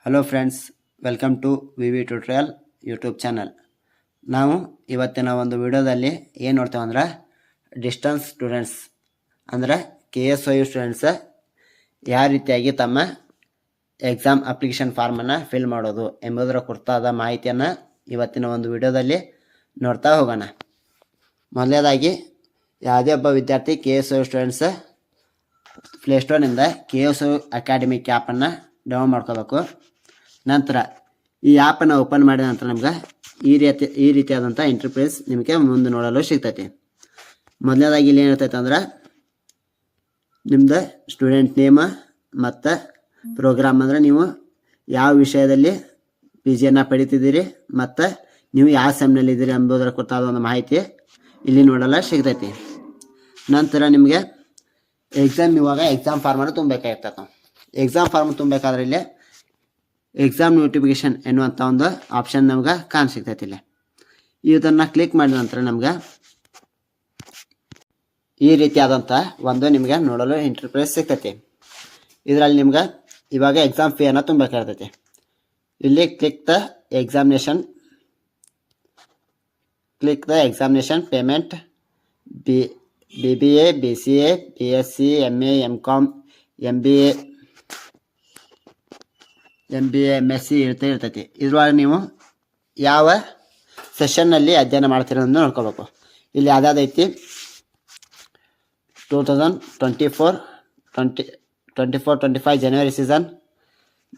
Hello friends, welcome to V V tutorial YouTube channel. ನಾವು ಇವತ್ತಿನ ಒಂದು ವಿಡಿಯೋದಲ್ಲಿ ಏನು ನೋಡ್ತೇವೆ ಅಂದ್ರೆ ಡಿಸ್ಟೆನ್ಸ್ ಸ್ಟೂಡೆಂಟ್ಸ್ ಅಂದರೆ KSYU ಸ್ಟೂಡೆಂಟ್ಸ್ ಯಾವ ರೀತಿಯಾಗಿ ತಮ್ಮ ಎಕ್ಸಾಮ್ ಅಪ್ಲಿಕೇಶನ್ ಫಾರ್ಮನ್ನು ಫಿಲ್ ಮಾಡೋದು ಎಂಬುದರ ಕುರಿತಾದ ಮಾಹಿತಿಯನ್ನು ಇವತ್ತಿನ ಒಂದು ವಿಡಿಯೋದಲ್ಲಿ ನೋಡ್ತಾ ಹೋಗೋಣ. ಮೊದಲನೇದಾಗಿ ಯಾವುದೇ ಒಬ್ಬ ವಿದ್ಯಾರ್ಥಿ KSYU ಸ್ಟೂಡೆಂಟ್ಸ್ ಪ್ಲೇಸ್ಟೋರ್ನಿಂದ KSYU ಅಕಾಡೆಮಿಕ್ ಆ್ಯಪನ್ನು ಡೌನ್ಲೋಡ್ ಮಾಡ್ಕೋಬೇಕು. ನಂತರ ಈ ಆ್ಯಪನ್ನು ಓಪನ್ ಮಾಡಿದ ನಂತರ ನಮ್ಗೆ ಈ ರೀತಿಯಾದಂಥ ಇಂಟರ್ಫೇಸ್ ನಿಮಗೆ ಮುಂದೆ ನೋಡಲು ಸಿಗ್ತೈತಿ. ಮೊದಲನೇದಾಗಿ ಇಲ್ಲಿ ಏನಿರ್ತೈತೆ ಅಂದ್ರೆ ನಿಮ್ಮದು ಸ್ಟೂಡೆಂಟ್ ನೇಮ ಮತ್ತು ಪ್ರೋಗ್ರಾಮ್ ಅಂದರೆ ನೀವು ಯಾವ ವಿಷಯದಲ್ಲಿ PGಯನ್ನು ಪಡಿತಿದ್ದೀರಿ ಮತ್ತು ನೀವು ಯಾವ ಸೆಮ್ನಲ್ಲಿದ್ದೀರಿ ಎಂಬುದರ ಕುರಿತಾದ ಒಂದು ಮಾಹಿತಿ ಇಲ್ಲಿ ನೋಡಲು ಸಿಗ್ತೈತಿ. ನಂತರ ನಿಮಗೆ ಇವಾಗ ಎಕ್ಸಾಮ್ ಫಾರ್ಮನ್ನು ತುಂಬಬೇಕಾಗಿರ್ತದೆ. ನಾವು ಎಕ್ಸಾಮ್ ಫಾರ್ಮ್ ತುಂಬಬೇಕಾದ್ರೆ ಇಲ್ಲಿ ಎಕ್ಸಾಮ್ ನೋಟಿಫಿಕೇಶನ್ ಎನ್ನುವಂಥ ಒಂದು ಆಪ್ಷನ್ ನಮ್ಗೆ ಸಿಗ್ತೈತಿ. ಇಲ್ಲಿ ಇದನ್ನು ಕ್ಲಿಕ್ ಮಾಡಿದ ನಂತರ ನಮ್ಗೆ ಈ ರೀತಿಯಾದಂಥ ಒಂದು ನಿಮಗೆ ನೋಡಲು ಇಂಟರ್ಫೇಸ್ ಸಿಗ್ತೈತಿ. ಇದರಲ್ಲಿ ನಿಮ್ಗೆ ಇವಾಗ ಎಕ್ಸಾಮ್ ಫೀಯನ್ನು ತುಂಬಬೇಕಾಗ್ತೈತಿ. ಇಲ್ಲಿ click the examination payment BBA BCA BSc MA MCom MBA MSc ಇರ್ತೈತಿ. ಇದ್ರೊಳಗೆ ನೀವು ಯಾವ ಸೆಷನ್ನಲ್ಲಿ ಅಧ್ಯಯನ ಮಾಡ್ತಿರೋದನ್ನು ನೋಡ್ಕೋಬೇಕು. ಇಲ್ಲಿ ಯಾವ್ದಾದೈತಿ 2024-25 ಜನವರಿ ಸೀಸನ್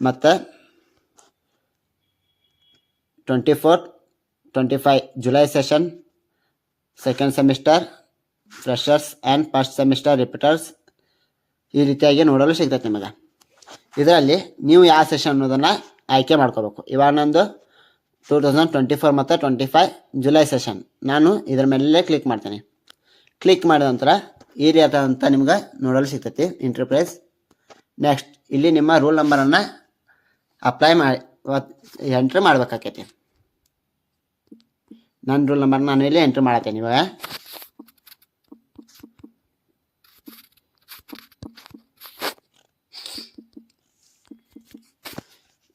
ಮತ್ತು 24-25 July session, second semester, freshers and first semester repeaters ಈ ರೀತಿಯಾಗಿ ನೋಡಲು ಸಿಗ್ತೈತೆ ನಿಮಗೆ. ಇದರಲ್ಲಿ ನೀವು ಯಾವ ಸೆಷನ್ ಅನ್ನೋದನ್ನು ಆಯ್ಕೆ ಮಾಡ್ಕೋಬೇಕು. ಇವಾಗ ನಂದು 2024 ಮತ್ತು 25 ಜುಲೈ ಸೆಷನ್. ನಾನು ಇದರ ಮೇಲೆ ಕ್ಲಿಕ್ ಮಾಡ್ತೇನೆ. ಕ್ಲಿಕ್ ಮಾಡಿದ ನಂತರ ಈ ರೀತಿಯಾದಂಥ ನಿಮ್ಗೆ ನೋಡಲು ಸಿಗ್ತೈತಿ ಇಂಟರ್ಫೇಸ್. ನೆಕ್ಸ್ಟ್ ಇಲ್ಲಿ ನಿಮ್ಮ ರೂಲ್ ನಂಬರನ್ನು ಎಂಟ್ರ್ ಮಾಡ್ಬೇಕಾಕೈತಿ. ನನ್ನ ರೂಲ್ ನಂಬರ್ ನಾನು ಇಲ್ಲಿ ಎಂಟ್ರ್ ಮಾಡತ್ತೇನೆ. ಇವಾಗ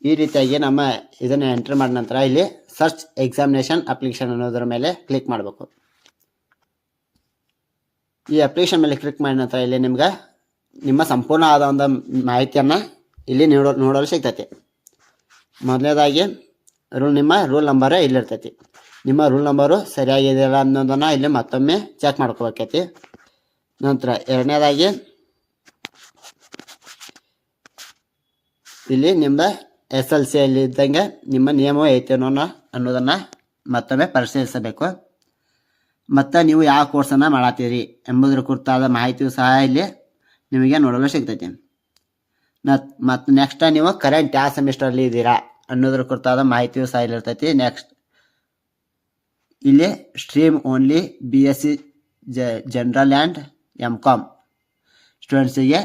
ಈ ರೀತಿಯಾಗಿ ನಮ್ಮ ಇದನ್ನು ಎಂಟ್ರ್ ಮಾಡಿದ ನಂತರ ಇಲ್ಲಿ ಸರ್ಚ್ ಎಕ್ಸಾಮಿನೇಷನ್ ಅಪ್ಲಿಕೇಶನ್ ಅನ್ನೋದರ ಮೇಲೆ ಕ್ಲಿಕ್ ಮಾಡಬೇಕು. ಈ ಅಪ್ಲಿಕೇಶನ್ ಮೇಲೆ ಕ್ಲಿಕ್ ಮಾಡಿದ ನಂತರ ಇಲ್ಲಿ ನಿಮ್ಗೆ ನಿಮ್ಮ ಸಂಪೂರ್ಣ ಆದ ಒಂದು ಮಾಹಿತಿಯನ್ನು ಇಲ್ಲಿ ನೋಡಲು ಸಿಗ್ತೈತಿ. ಮೊದಲನೇದಾಗಿ ನಿಮ್ಮ ರೂಲ್ ನಂಬರ್ ಇಲ್ಲಿರ್ತೈತಿ. ನಿಮ್ಮ ರೂಲ್ ನಂಬರು ಸರಿಯಾಗಿದೆಯಲ್ಲ ಅನ್ನೋದನ್ನು ಇಲ್ಲಿ ಮತ್ತೊಮ್ಮೆ ಚೆಕ್ ಮಾಡ್ಕೋಬೇಕೈತಿ. ನಂತರ ಎರಡನೇದಾಗಿ ಇಲ್ಲಿ ನಿಮ್ಮ SLC ಅಲ್ಲಿ ಇದ್ದಂಗೆ ನಿಮ್ಮ ನಿಯಮವು ಐತೇನೋ ಅನ್ನೋದನ್ನು ಮತ್ತೊಮ್ಮೆ ಪರಿಶೀಲಿಸಬೇಕು. ಮತ್ತು ನೀವು ಯಾವ ಕೋರ್ಸನ್ನು ಮಾಡತ್ತೀರಿ ಎಂಬುದರ ಕುರಿತಾದ ಮಾಹಿತಿಯು ಸಹ ಇಲ್ಲಿ ನಿಮಗೆ ನೋಡಲು ಸಿಗ್ತೈತಿ. ಮತ್ತು ನೆಕ್ಸ್ಟ್ ನೀವು ಕರೆಂಟ್ ಯಾವ ಸೆಮಿಸ್ಟರಲ್ಲಿ ಇದ್ದೀರಾ ಅನ್ನೋದ್ರ ಕುರಿತಾದ ಮಾಹಿತಿಯು ಸಹ ಇಲ್ಲಿರ್ತೈತಿ. ನೆಕ್ಸ್ಟ್ ಇಲ್ಲಿ stream only BSc general and MCom ಸ್ಟೂಡೆಂಟ್ಸಿಗೆ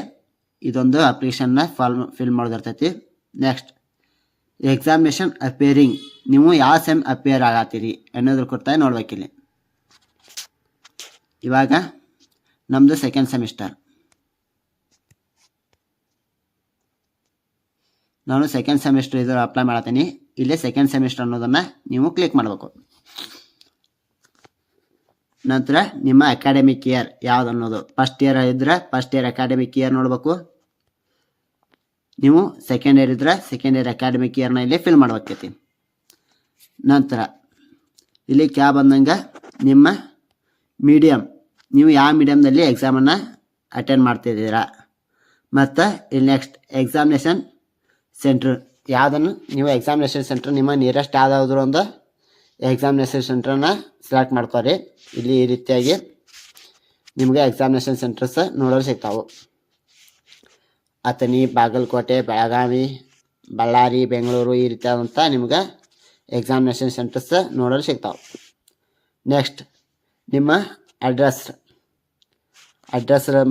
ಇದೊಂದು ಅಪ್ಲಿಕೇಶನ್ನ ಫಿಲ್ ಮಾಡೋದಿರ್ತೈತಿ. ನೆಕ್ಸ್ಟ್ ಎಕ್ಸಾಮಿನೇಷನ್ ಅಪೇರಿಂಗ್, ನೀವು ಯಾವ ಸೆಮ್ ಅಪೇರ್ ಆಗತ್ತೀರಿ ಅನ್ನೋದ್ರ ಕುರಿತಾಗಿ ನೋಡ್ಬೇಕಿಲ್ಲಿ. ಇವಾಗ ನಮ್ಮದು ಸೆಕೆಂಡ್ ಸೆಮಿಸ್ಟರ್. ನಾನು ಸೆಕೆಂಡ್ ಸೆಮಿಸ್ಟರ್ ಇದು ಅಪ್ಲೈ ಮಾಡ್ತೀನಿ. ಇಲ್ಲಿ ಸೆಕೆಂಡ್ ಸೆಮಿಸ್ಟರ್ ಅನ್ನೋದನ್ನು ನೀವು ಕ್ಲಿಕ್ ಮಾಡಬೇಕು. ನಂತರ ನಿಮ್ಮ ಅಕಾಡೆಮಿಕ್ ಇಯರ್ ಯಾವ್ದು ಅನ್ನೋದು ಫಸ್ಟ್ ಇಯರ್ ಇದ್ದರೆ ಫಸ್ಟ್ ಇಯರ್ ಅಕಾಡೆಮಿಕ್ ಇಯರ್ ನೋಡಬೇಕು. ನೀವು ಸೆಕೆಂಡ್ ಇಯರ್ ಇದ್ದರೆ ಸೆಕೆಂಡ್ ಇಯರ್ ಅಕಾಡೆಮಿಕ್ ಇಯರ್ನ ಇಲ್ಲಿ ಫಿಲ್ ಮಾಡ್ಬೇಕೈತಿ. ನಂತರ ಇಲ್ಲಿ ಬಂದಂಗೆ ನಿಮ್ಮ ಮೀಡಿಯಮ್, ನೀವು ಯಾವ ಮೀಡಿಯಮ್ನಲ್ಲಿ ಎಕ್ಸಾಮನ್ನು ಅಟೆಂಡ್ ಮಾಡ್ತಿದ್ದೀರಾ. ಮತ್ತು ಇಲ್ಲಿ ನೆಕ್ಸ್ಟ್ ಎಕ್ಸಾಮಿನೇಷನ್ ಸೆಂಟ್ರ್ ಯಾವುದನ್ನು ನೀವು ಎಕ್ಸಾಮಿನೇಷನ್ ಸೆಂಟ್ರ್ ನಿಮ್ಮ ನಿಯರೆಸ್ಟ್ ಯಾವುದಾದ್ರೂ ಒಂದು ಎಕ್ಸಾಮಿನೇಷನ್ ಸೆಂಟ್ರನ್ನು ಸೆಲೆಕ್ಟ್ ಮಾಡ್ಕೊರಿ. ಇಲ್ಲಿ ಈ ರೀತಿಯಾಗಿ ನಿಮಗೆ ಎಕ್ಸಾಮಿನೇಷನ್ ಸೆಂಟರ್ಸ್ ನೋಡಲು ಸಿಗ್ತಾವೆ. ಅಥಣಿ, ಬಾಗಲಕೋಟೆ, ಬೆಳಗಾವಿ, ಬಳ್ಳಾರಿ, ಬೆಂಗಳೂರು ಈ ರೀತಿಯಾದಂಥ ನಿಮ್ಗೆ ಎಕ್ಸಾಮಿನೇಷನ್ ಸೆಂಟರ್ಸ್ ನೋಡಲು ಸಿಗ್ತಾವೆ. ನೆಕ್ಸ್ಟ್ ನಿಮ್ಮ ಅಡ್ರೆಸ್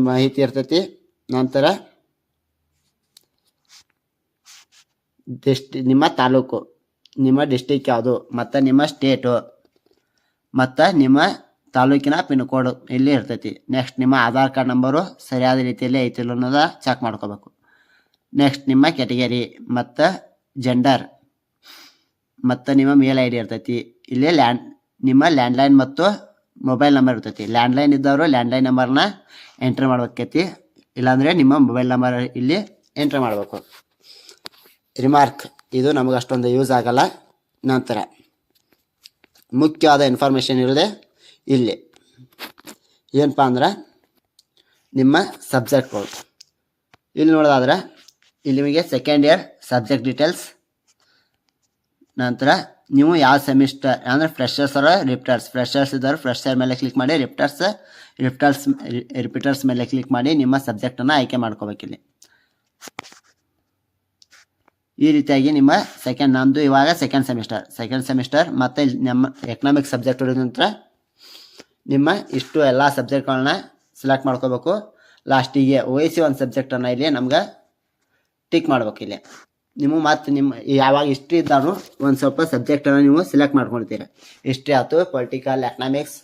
ಮಾಹಿತಿ ಇರ್ತೈತಿ. ನಂತರ ನಿಮ್ಮ ತಾಲೂಕು, ನಿಮ್ಮ ಡಿಸ್ಟಿಕ್ ಯಾವುದು, ಮತ್ತು ನಿಮ್ಮ ಸ್ಟೇಟು, ಮತ್ತು ನಿಮ್ಮ ತಾಲೂಕಿನ ಪಿನ್ ಕೋಡ್ ಇಲ್ಲಿ ಇರ್ತೈತಿ. ನೆಕ್ಸ್ಟ್ ನಿಮ್ಮ ಆಧಾರ್ ಕಾರ್ಡ್ ನಂಬರು ಸರಿಯಾದ ರೀತಿಯಲ್ಲಿ ಐತಿಲ್ಲ ಅನ್ನೋದು ಚೆಕ್ ಮಾಡ್ಕೋಬೇಕು. ನೆಕ್ಸ್ಟ್ ನಿಮ್ಮ ಕ್ಯಾಟಗರಿ ಮತ್ತು ಜೆಂಡರ್ ಮತ್ತು ನಿಮ್ಮ ಮೇಲ್ ಐ ಡಿ ಇರ್ತೈತಿ. ಇಲ್ಲಿ ನಿಮ್ಮ ಲ್ಯಾಂಡ್ಲೈನ್ ಮತ್ತು ಮೊಬೈಲ್ ನಂಬರ್ ಇರ್ತೈತಿ. ಲ್ಯಾಂಡ್ಲೈನ್ ಇದ್ದವರು ಲ್ಯಾಂಡ್ಲೈನ್ ನಂಬರ್ನ ಎಂಟ್ರ್ ಮಾಡ್ಬೇಕೈತಿ, ಇಲ್ಲಾಂದರೆ ನಿಮ್ಮ ಮೊಬೈಲ್ ನಂಬರ್ ಇಲ್ಲಿ ಎಂಟ್ರ್ ಮಾಡಬೇಕು. ರಿಮಾರ್ಕ್, ಇದು ನಮಗೆ ಅಷ್ಟೊಂದು ಯೂಸ್ ಆಗಲ್ಲ. ನಂತರ ಮುಖ್ಯವಾದ ಇನ್ಫಾರ್ಮೇಷನ್ ಇರೋದೆ ಇಲ್ಲಿ ಏನಪ್ಪ ಅಂದ್ರೆ ನಿಮ್ಮ ಸಬ್ಜೆಕ್ಟ್ಗಳು. ಇಲ್ಲಿ ನೋಡೋದಾದ್ರೆ ಇಲ್ಲಿ ನಿಮಗೆ ಸೆಕೆಂಡ್ ಇಯರ್ ಸಬ್ಜೆಕ್ಟ್ ಡೀಟೇಲ್ಸ್, ನಂತರ ನೀವು ಯಾವ ಸೆಮಿಸ್ಟರ್ ಅಂದರೆ ಫ್ರೆಷರ್ಸ್ ಅವರ ಫ್ರೆಷರ್ಸ್ ಇದ್ದವರು ಫ್ರೆಷರ್ ಮೇಲೆ ಕ್ಲಿಕ್ ಮಾಡಿ, ರಿಪೀಟರ್ಸ್ ಮೇಲೆ ಕ್ಲಿಕ್ ಮಾಡಿ ನಿಮ್ಮ ಸಬ್ಜೆಕ್ಟನ್ನು ಆಯ್ಕೆ ಮಾಡ್ಕೋಬೇಕಿಲ್ಲಿ. ಈ ರೀತಿಯಾಗಿ ನಿಮ್ಮ ನಮ್ಮದು ಇವಾಗ ಸೆಕೆಂಡ್ ಸೆಮಿಸ್ಟರ್ ಮತ್ತು ನಮ್ಮ ಎಕನಾಮಿಕ್ಸ್ ಸಬ್ಜೆಕ್ಟ್ ಹೊಡೆದ ನಂತರ ನಿಮ್ಮ ಇಷ್ಟು ಎಲ್ಲ ಸಬ್ಜೆಕ್ಟ್ಗಳನ್ನ ಸೆಲೆಕ್ಟ್ ಮಾಡ್ಕೋಬೇಕು. ಲಾಸ್ಟಿಗೆ OIC ಒಂದು ಸಬ್ಜೆಕ್ಟನ್ನು ಇಲ್ಲಿ ನಮ್ಗೆ ಟಿಕ್ ಮಾಡ್ಬೇಕು. ಇಲ್ಲಿ ನೀವು ಮತ್ತು ನಿಮ್ಮ ಯಾವಾಗ ಹಿಸ್ಟ್ರಿ ಇದ್ದಾನು ಒಂದು ಸ್ವಲ್ಪ ಸಬ್ಜೆಕ್ಟನ್ನು ನೀವು ಸೆಲೆಕ್ಟ್ ಮಾಡ್ಕೊಳ್ತೀರ. ಹಿಸ್ಟ್ರಿ ಆಯ್ತು, ಪೊಲಿಟಿಕಲ್, ಎಕನಾಮಿಕ್ಸ್,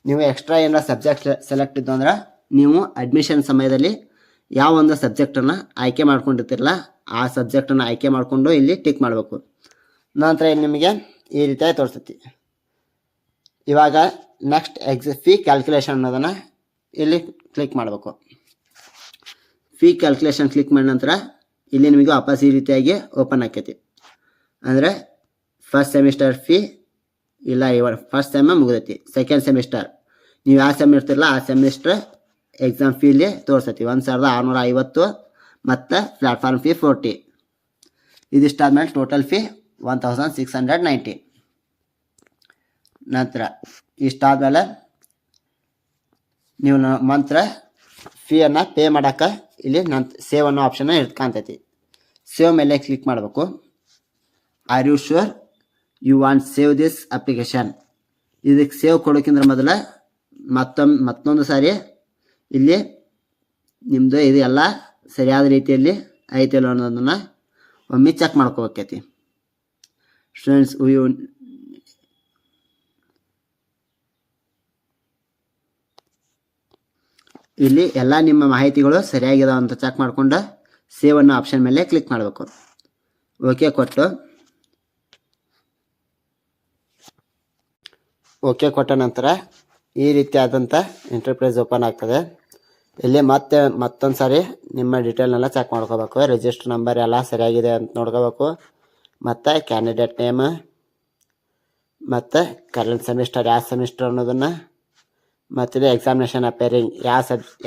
ನೀವು ಎಕ್ಸ್ಟ್ರಾ ಏನಾರ ಸಬ್ಜೆಕ್ಟ್ ಸೆಲೆಕ್ಟ್ ಇದ್ದು ಅಂದ್ರೆ ನೀವು ಅಡ್ಮಿಷನ್ ಸಮಯದಲ್ಲಿ ಯಾವ ಒಂದು ಸಬ್ಜೆಕ್ಟನ್ನು ಆಯ್ಕೆ ಮಾಡ್ಕೊಂಡಿರ್ತಿರಲ್ಲ ಆ ಸಬ್ಜೆಕ್ಟನ್ನು ಆಯ್ಕೆ ಮಾಡಿಕೊಂಡು ಇಲ್ಲಿ ಟಿಕ್ ಮಾಡಬೇಕು. ನಂತರ ಇಲ್ಲಿ ನಿಮಗೆ ಈ ರೀತಿಯಾಗಿ ತೋರಿಸ್ತೈತಿ. ಇವಾಗ ನೆಕ್ಸ್ಟ್ ಫೀ ಕ್ಯಾಲ್ಕುಲೇಷನ್ ಅನ್ನೋದನ್ನು ಇಲ್ಲಿ ಕ್ಲಿಕ್ ಮಾಡಬೇಕು. ಫೀ ಕ್ಯಾಲ್ಕುಲೇಷನ್ ಕ್ಲಿಕ್ ಮಾಡಿದ ನಂತರ ಇಲ್ಲಿ ನಿಮಗೆ ವಾಪಸ್ ಈ ರೀತಿಯಾಗಿ ಓಪನ್ ಆಕೈತಿ. ಅಂದರೆ ಫಸ್ಟ್ ಸೆಮಿಸ್ಟರ್ ಫೀ ಇಲ್ಲ, ಇವಾಗ ಫಸ್ಟ್ ಸೆಮ್ ಮುಗಿದೈತಿ. ಸೆಕೆಂಡ್ ಸೆಮಿಸ್ಟರ್ ನೀವು ಯಾವ ಸೆಮ್ ಇರ್ತಿರಲ್ಲ ಆ ಸೆಮಿಸ್ಟರ್ ಎಕ್ಸಾಮ್ ಫೀಲಿ ತೋರಿಸ್ತೈತಿ 1650 ಮತ್ತು ಪ್ಲ್ಯಾಟ್ಫಾರ್ಮ್ ಫೀ 40. ಇದಿಷ್ಟಾದ್ಮೇಲೆ ಟೋಟಲ್ ಫೀ 1690. ನಂತರ ಇಷ್ಟಾದ್ಮೇಲೆ ನೀವು ಮಂತ್ರ ಫೀಯನ್ನು ಪೇ ಮಾಡೋಕ್ಕೆ ಇಲ್ಲಿ ಸೇವ್ ಅನ್ನೋ ಆಪ್ಷನ್ನ ಕಾಣ್ತೈತಿ. ಸೇವ್ ಮೇಲೆ ಕ್ಲಿಕ್ ಮಾಡಬೇಕು. Are you sure you want save this application? ಇದಕ್ಕೆ ಸೇವ್ ಕೊಡೋಕ್ಕಿಂತ ಮೊದಲು ಮತ್ತೊಂದು ಸಾರಿ ಇಲ್ಲಿ ನಿಮ್ಮದು ಇದು ಎಲ್ಲ ಸರಿಯಾದ ರೀತಿಯಲ್ಲಿ ಐತಿಲ್ಲ ಅನ್ನೋದನ್ನು ಒಮ್ಮೆ ಚೆಕ್ ಮಾಡ್ಕೋಬೇಕೈತಿ. ಸ್ಟೂಡೆಂಟ್ಸ್, ಇಲ್ಲಿ ಎಲ್ಲ ನಿಮ್ಮ ಮಾಹಿತಿಗಳು ಸರಿಯಾಗಿದಾವೆ ಅಂತ ಚೆಕ್ ಮಾಡಿಕೊಂಡು ಸೇವ್ ಅನ್ನೋ ಆಪ್ಷನ್ ಮೇಲೆ ಕ್ಲಿಕ್ ಮಾಡಬೇಕು. ಓಕೆ ಕೊಟ್ಟ ನಂತರ ಈ ರೀತಿಯಾದಂಥ ಇಂಟರ್ಪ್ರೈಸ್ ಓಪನ್ ಆಗ್ತದೆ. ಇಲ್ಲಿ ಮತ್ತೊಂದು ಸಾರಿ ನಿಮ್ಮ ಡೀಟೇಲ್ನೆಲ್ಲ ಚೆಕ್ ಮಾಡ್ಕೋಬೇಕು. ರಿಜಿಸ್ಟರ್ ನಂಬರ್ ಎಲ್ಲ ಸರಿಯಾಗಿದೆ ಅಂತ ನೋಡ್ಕೋಬೇಕು. ಮತ್ತು ಕ್ಯಾಂಡಿಡೇಟ್ ನೇಮ್ ಮತ್ತು ಕರೆಂಟ್ ಸೆಮಿಸ್ಟರ್ ಯಾವ ಸೆಮಿಸ್ಟರ್ ಅನ್ನೋದನ್ನು, ಮತ್ತು ಎಕ್ಸಾಮಿನೇಷನ್ ಅಪೇರಿಂಗ್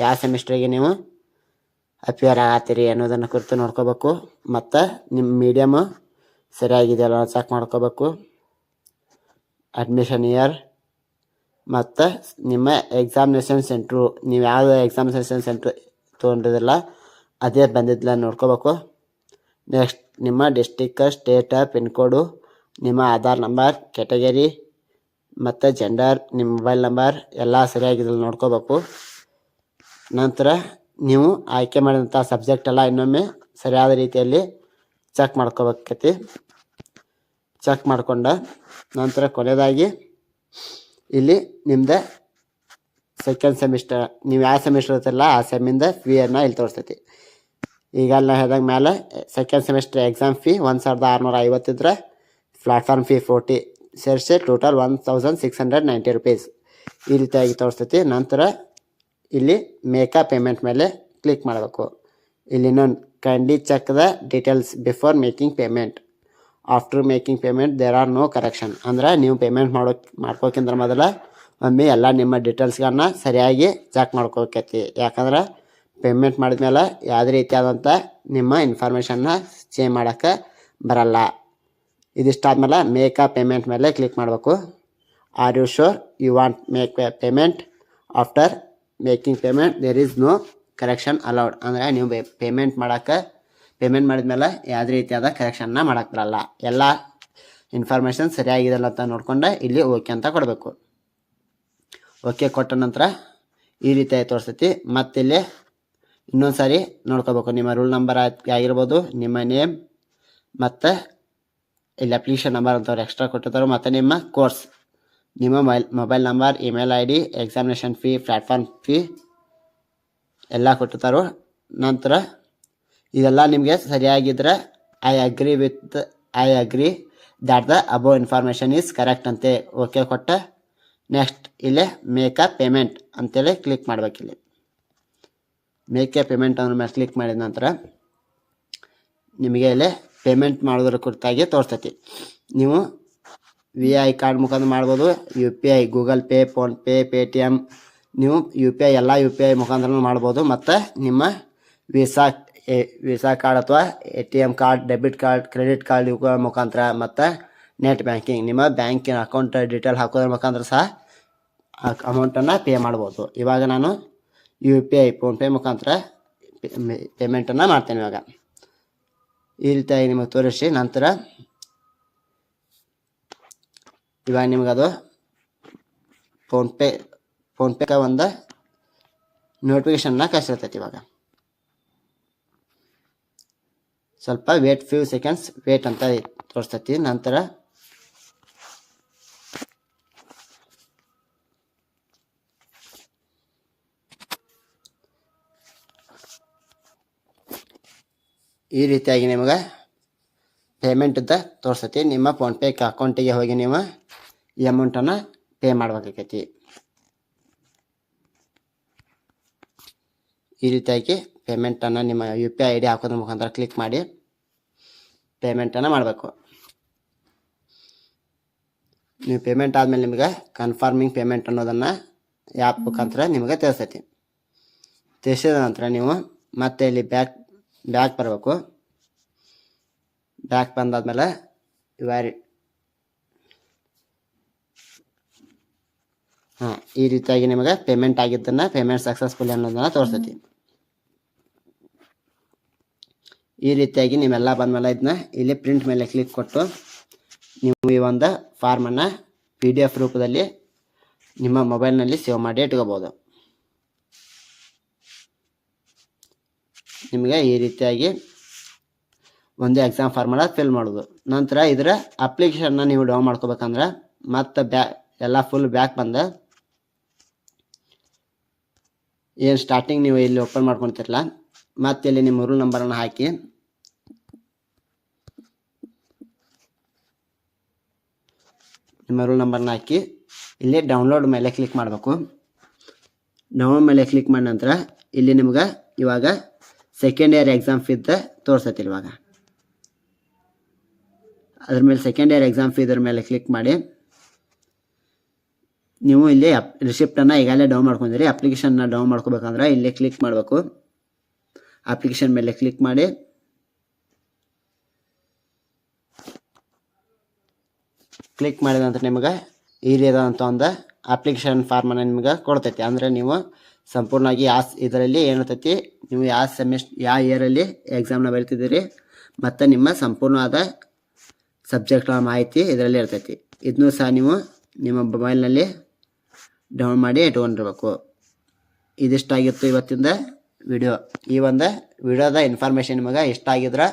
ಯಾವ ಸೆಮಿಸ್ಟ್ರಿಗೆ ನೀವು ಅಪಿಯರ್ ಆಗತ್ತೀರಿ ಅನ್ನೋದನ್ನು ಕುರಿತು ನೋಡ್ಕೋಬೇಕು. ಮತ್ತು ನಿಮ್ಮ ಮೀಡಿಯಮು ಸರಿಯಾಗಿದೆಯಲ್ಲ ಚೆಕ್ ಮಾಡ್ಕೋಬೇಕು. ಅಡ್ಮಿಷನ್ ಇಯರ್ ಮತ್ತು ನಿಮ್ಮ ಎಕ್ಸಾಮಿನೇಷನ್ ಸೆಂಟ್ರು, ನೀವು ಯಾವ ಎಕ್ಸಾಮಿನೇಷನ್ ಸೆಂಟ್ರ್ ತೊಗೊಂಡಿರಲ್ಲ ಅದೇ ಬಂದಿದ್ದಿಲ್ಲ ನೋಡ್ಕೋಬೇಕು. ನೆಕ್ಸ್ಟ್ ನಿಮ್ಮ ಡಿಸ್ಟಿಕ್, ಸ್ಟೇಟ್, ಪಿನ್ ಕೋಡು, ನಿಮ್ಮ ಆಧಾರ್ ನಂಬರ್, ಕ್ಯಾಟಗರಿ ಮತ್ತು ಜೆಂಡರ್, ನಿಮ್ಮ ಮೊಬೈಲ್ ನಂಬರ್ ಎಲ್ಲ ಸರಿಯಾಗಿದ್ದಲ್ಲಿ ನೋಡ್ಕೋಬೇಕು. ನಂತರ ನೀವು ಆಯ್ಕೆ ಮಾಡಿದಂಥ ಸಬ್ಜೆಕ್ಟ್ ಎಲ್ಲ ಇನ್ನೊಮ್ಮೆ ಸರಿಯಾದ ರೀತಿಯಲ್ಲಿ ಚೆಕ್ ಮಾಡ್ಕೋಬೇಕೈತಿ. ಚೆಕ್ ಮಾಡ್ಕೊಂಡ ನಂತರ ಕೊನೆಯದಾಗಿ ಇಲ್ಲಿ ನಿಮ್ಮದು ಸೆಕೆಂಡ್ ಸೆಮಿಸ್ಟರ್ ನೀವು ಯಾವ ಸೆಮಿಸ್ಟರ್ ಇರ್ತಲ್ಲ ಆ ಸೆಮ್ಮಿಂದ ಫೀಯನ್ನು ಇಲ್ಲಿ ತೋರಿಸ್ತೈತಿ. ಈಗ ಅಲ್ಲಿ ಹೇಳಿದಾಗ ಮೇಲೆ ಸೆಕೆಂಡ್ ಸೆಮಿಸ್ಟರ್ ಎಕ್ಸಾಮ್ ಫೀ 1650 ಇದ್ರೆ ಪ್ಲ್ಯಾಟ್ಫಾರ್ಮ್ ಫೀ 40 ಸೇರಿಸಿ ಟೋಟಲ್ 1690 ರುಪೀಸ್ ಈ ರೀತಿಯಾಗಿ ತೋರಿಸ್ತೈತಿ. ನಂತರ ಇಲ್ಲಿ ಮೇಕಾ ಪೇಮೆಂಟ್ ಮೇಲೆ ಕ್ಲಿಕ್ ಮಾಡಬೇಕು. ಇಲ್ಲಿ ಇನ್ನೊಂದು kindly check the details before making payment, after making payment there are no correction. ಅಂದ್ರೆ ನೀವು ಪೇಮೆಂಟ್ ಮಾಡ್ಕೋಕ್ಕಿಂತ ಮೊದಲು ಒಮ್ಮೆ ಎಲ್ಲ ನಿಮ್ಮ ಡೀಟೇಲ್ಸ್ಗಳನ್ನ ಸರಿಯಾಗಿ ಚೆಕ್ ಮಾಡ್ಕೋಕೈತಿ. ಯಾಕಂದ್ರೆ ಪೇಮೆಂಟ್ ಮಾಡಿದ್ಮೇಲೆ ಯಾವುದೇ ರೀತಿಯಾದಂಥ ನಿಮ್ಮ ಇನ್ಫಾರ್ಮೇಷನ್ನ ಚೇಂಜ್ ಮಾಡೋಕ್ಕೆ ಬರಲ್ಲ. ಇದಿಷ್ಟಾದ್ಮೇಲೆ ಮೇಕಾ ಪೇಮೆಂಟ್ ಮೇಲೆ ಕ್ಲಿಕ್ ಮಾಡಬೇಕು. Are you sure you want make payment? After making payment there is no correction allowed. ಅಂದರೆ ನೀವು ಪೇಮೆಂಟ್ ಮಾಡಿದ್ಮೇಲೆ ಯಾವುದೇ ರೀತಿಯಾದ ಕರೆಕ್ಷನ್ನ ಮಾಡೋಕ್ಕೆ ಬರಲ್ಲ. ಎಲ್ಲ ಇನ್ಫಾರ್ಮೇಷನ್ ಸರಿಯಾಗಿದೆಲ್ಲ ಅಂತ ನೋಡ್ಕೊಂಡು ಇಲ್ಲಿ ಓಕೆ ಅಂತ ಕೊಡಬೇಕು. ಓಕೆ ಕೊಟ್ಟ ನಂತರ ಈ ರೀತಿಯಾಗಿ ತೋರಿಸ್ತೈತಿ. ಮತ್ತಿಲ್ಲಿ ಇನ್ನೊಂದು ಸಾರಿ ನೋಡ್ಕೋಬೇಕು. ನಿಮ್ಮ ರೂಲ್ ನಂಬರ್ ಆಗಿರ್ಬೋದು, ನಿಮ್ಮ ನೇಮ್ ಮತ್ತು ಇಲ್ಲಿ ಅಪ್ಲಿಕೇಶನ್ ನಂಬರ್ ಅಂತವ್ರು ಎಕ್ಸ್ಟ್ರಾ ಕೊಟ್ಟಿರ್ತಾರೆ, ಮತ್ತು ನಿಮ್ಮ ಕೋರ್ಸ್, ನಿಮ್ಮ mobile number, email ID, examination fee, platform fee ಎಲ್ಲ ಕೊಟ್ಟಿರ್ತಾರೋ. ನಂತರ ಇದೆಲ್ಲ ನಿಮಗೆ ಸರಿಯಾಗಿದ್ದರೆ I agree with I agree that the above information is correct ಅಂತೆ ಓಕೆ ಕೊಟ್ಟ ನೆಕ್ಸ್ಟ್ ಇಲ್ಲೇ ಮೇಕ್ ಅ ಪೇಮೆಂಟ್ ಅಂತೇಳಿ ಕ್ಲಿಕ್ ಮಾಡಬೇಕಿಲ್ಲಿ. ಮೇಕ್ ಎ ಪೇಮೆಂಟ್ ಅನ್ನೋ ಮೇಲೆ ಕ್ಲಿಕ್ ಮಾಡಿದ ನಂತರ ನಿಮಗೆ ಇಲ್ಲಿ ಪೇಮೆಂಟ್ ಮಾಡೋದ್ರ ಕುರಿತಾಗಿ ತೋರಿಸ್ತೈತಿ. ನೀವು VI ಕಾರ್ಡ್ ಮುಖಾಂತರ ಮಾಡ್ಬೋದು, UPI, Google pay, PhonePe, Paytm, ನೀವು UPI ಎಲ್ಲ UPI ಮುಖಾಂತರ ಮಾಡ್ಬೋದು. ಮತ್ತು ನಿಮ್ಮ ವೀಸಾ ಕಾರ್ಡ್ ಅಥವಾ ATM card, debit card, credit card ಇವುಗಳ ಮುಖಾಂತರ ಮತ್ತು ನೆಟ್ ಬ್ಯಾಂಕಿಂಗ್ ನಿಮ್ಮ ಬ್ಯಾಂಕಿನ ಅಕೌಂಟ್ ಡೀಟೇಲ್ ಹಾಕೋದ್ರ ಮುಖಾಂತರ ಸಹ ಅಮೌಂಟನ್ನು ಪೇ ಮಾಡ್ಬೋದು. ಇವಾಗ ನಾನು UPI ಫೋನ್ಪೇ ಮುಖಾಂತರ ಪೇಮೆಂಟನ್ನು ಮಾಡ್ತೇನೆ. ಈ ರೀತಿಯಾಗಿ ನಿಮಗೆ ತೋರಿಸಿ ನಂತರ ಇವಾಗ ನಿಮಗದು ಫೋನ್ಪೇ ಒಂದು ನೋಟಿಫಿಕೇಶನ್ನ ಕಳಿಸಿರ್ತೈತಿ. ಇವಾಗ ಸ್ವಲ್ಪ ವೇಟ್, ಫ್ಯೂ ಸೆಕೆಂಡ್ಸ್ ವೇಟ್ ಅಂತ ತೋರಿಸ್ತೈತಿ. ನಂತರ ಈ ರೀತಿಯಾಗಿ ನಿಮಗೆ ಪೇಮೆಂಟ್ದ ತೋರಿಸ್ತೈತಿ. ನಿಮ್ಮ ಫೋನ್ಪೇ ಅಕೌಂಟಿಗೆ ಹೋಗಿ ನೀವು ಈ ಅಮೌಂಟನ್ನು ಪೇ ಮಾಡಬೇಕಾಗೈತಿ. ಈ ರೀತಿಯಾಗಿ ಪೇಮೆಂಟನ್ನು ನಿಮ್ಮ UPI ID ಹಾಕೋದ್ರ ಮುಖಾಂತರ ಕ್ಲಿಕ್ ಮಾಡಿ ಪೇಮೆಂಟನ್ನು ಮಾಡಬೇಕು. ನೀವು ಪೇಮೆಂಟ್ ಆದಮೇಲೆ ನಿಮಗೆ ಕನ್ಫರ್ಮಿಂಗ್ ಪೇಮೆಂಟ್ ಅನ್ನೋದನ್ನು ಆ್ಯಪ್ ಮುಖಾಂತರ ನಿಮಗೆ ತಿಳಿಸ್ತೈತಿ. ತಿಳಿಸಿದ ನಂತರ ನೀವು ಮತ್ತೆ ಇಲ್ಲಿ ಬ್ಯಾಕ್ ಬರಬೇಕು. ಬ್ಯಾಕ್ ಬಂದಾದ್ಮೇಲೆ ಈ ರೀತಿಯಾಗಿ ನಿಮಗೆ ಪೇಮೆಂಟ್ ಆಗಿದ್ದನ್ನು ಪೇಮೆಂಟ್ ಸಕ್ಸಸ್ಫುಲ್ ಅನ್ನೋದನ್ನು ತೋರಿಸ್ತೈತಿ. ಈ ರೀತಿಯಾಗಿ ನೀವೆಲ್ಲ ಬಂದಮೇಲೆ ಇದನ್ನ ಇಲ್ಲಿ ಪ್ರಿಂಟ್ ಮೇಲೆ ಕ್ಲಿಕ್ ಕೊಟ್ಟು ನೀವು ಈ ಒಂದು ಫಾರ್ಮನ್ನು PDF ರೂಪದಲ್ಲಿ ನಿಮ್ಮ ಮೊಬೈಲ್ನಲ್ಲಿ ಸೇವ್ ಮಾಡಿ ಇಟ್ಕೋಬೋದು. ನಿಮಗೆ ಈ ರೀತಿಯಾಗಿ ಒಂದು ಎಕ್ಸಾಮ್ ಫಾರ್ಮನ್ನು ಫಿಲ್ ಮಾಡೋದು. ನಂತರ ಇದರ ಅಪ್ಲಿಕೇಶನ್ನ ನೀವು ಡೌನ್ ಮಾಡ್ಕೋಬೇಕಂದ್ರೆ ಮತ್ತೆ ಎಲ್ಲ ಫುಲ್ ಬ್ಯಾಕ್ ಬಂದ ಏನು ಸ್ಟಾರ್ಟಿಂಗ್ ನೀವು ಇಲ್ಲಿ ಓಪನ್ ಮಾಡ್ಕೊತಿರಲ್ಲ, ಮತ್ತೆ ಇಲ್ಲಿ ನಿಮ್ಮ ರೂಲ್ ನಂಬರನ್ನು ಹಾಕಿ ಇಲ್ಲಿ ಡೌನ್ಲೋಡ್ ಮೇಲೆ ಕ್ಲಿಕ್ ಮಾಡಬೇಕು. ಡೌನ್ಲೋಡ್ ಮೇಲೆ ಕ್ಲಿಕ್ ಮಾಡಿದ ನಂತರ ಇಲ್ಲಿ ನಿಮ್ಗೆ ಇವಾಗ ಸೆಕೆಂಡ್ ಇಯರ್ ಎಕ್ಸಾಮ್ ಫೀಸ್ ತೋರಿಸ್ತೈತಿ. ಇವಾಗ ಅದ್ರ ಮೇಲೆ ಸೆಕೆಂಡ್ ಇಯರ್ ಎಕ್ಸಾಮ್ ಫೀಸ್ ಮೇಲೆ ಕ್ಲಿಕ್ ಮಾಡಿ ನೀವು ಇಲ್ಲಿ ರಿಸಿಪ್ಟನ್ನು ಈಗಾಗಲೇ ಡೌನ್ ಮಾಡ್ಕೊಂಡಿರಿ. ಅಪ್ಲಿಕೇಶನ್ನ ಡೌನ್ ಮಾಡ್ಕೋಬೇಕಂದ್ರೆ ಇಲ್ಲಿ ಕ್ಲಿಕ್ ಮಾಡಬೇಕು. ಅಪ್ಲಿಕೇಶನ್ ಮೇಲೆ ಕ್ಲಿಕ್ ಮಾಡಿ ಮಾಡಿದ ನಂತರ ನಿಮಗೆ ಈ ರೀತಿಯಾದಂಥ ಒಂದು ಅಪ್ಲಿಕೇಶನ್ ಫಾರ್ಮನ್ನು ನಿಮ್ಗೆ ಕೊಡ್ತೈತಿ. ಅಂದರೆ ನೀವು ಸಂಪೂರ್ಣವಾಗಿ ಇದರಲ್ಲಿ ಏನಿರ್ತೈತಿ, ನೀವು ಯಾವ ಇಯರಲ್ಲಿ ಎಕ್ಸಾಮ್ನ ಬರೀತಿದ್ದೀರಿ ಮತ್ತು ನಿಮ್ಮ ಸಂಪೂರ್ಣವಾದ ಸಬ್ಜೆಕ್ಟ್ಗಳ ಮಾಹಿತಿ ಇದರಲ್ಲಿ ಇರ್ತೈತಿ. ಇದನ್ನೂ ಸಹ ನೀವು ನಿಮ್ಮ ಮೊಬೈಲ್ನಲ್ಲಿ ಡೌನ್ ಮಾಡಿ ಇಟ್ಕೊಂಡಿರ್ಬೇಕು. ಇದಿಷ್ಟಾಗಿತ್ತು ಇವತ್ತಿಂದ ವಿಡಿಯೋ. ಈ ಒಂದು ವಿಡಿಯೋದ ಇನ್ಫಾರ್ಮೇಷನ್ ನಿಮಗೆ ಇಷ್ಟ ಆಗಿದ್ರೆ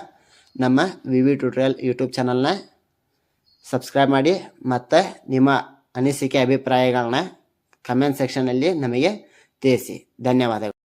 ನಮ್ಮ VV ಟ್ಯೂಟೋರಿಯಲ್ ಯೂಟ್ಯೂಬ್ ಚಾನಲ್ನ ಸಬ್ಸ್ಕ್ರೈಬ್ ಮಾಡಿ ಮತ್ತು ನಿಮ್ಮ ಅನಿಸಿಕೆ ಅಭಿಪ್ರಾಯಗಳನ್ನ ಕಮೆಂಟ್ ಸೆಕ್ಷನಲ್ಲಿ ನಮಗೆ ತಿಳಿಸಿ. ಧನ್ಯವಾದಗಳು.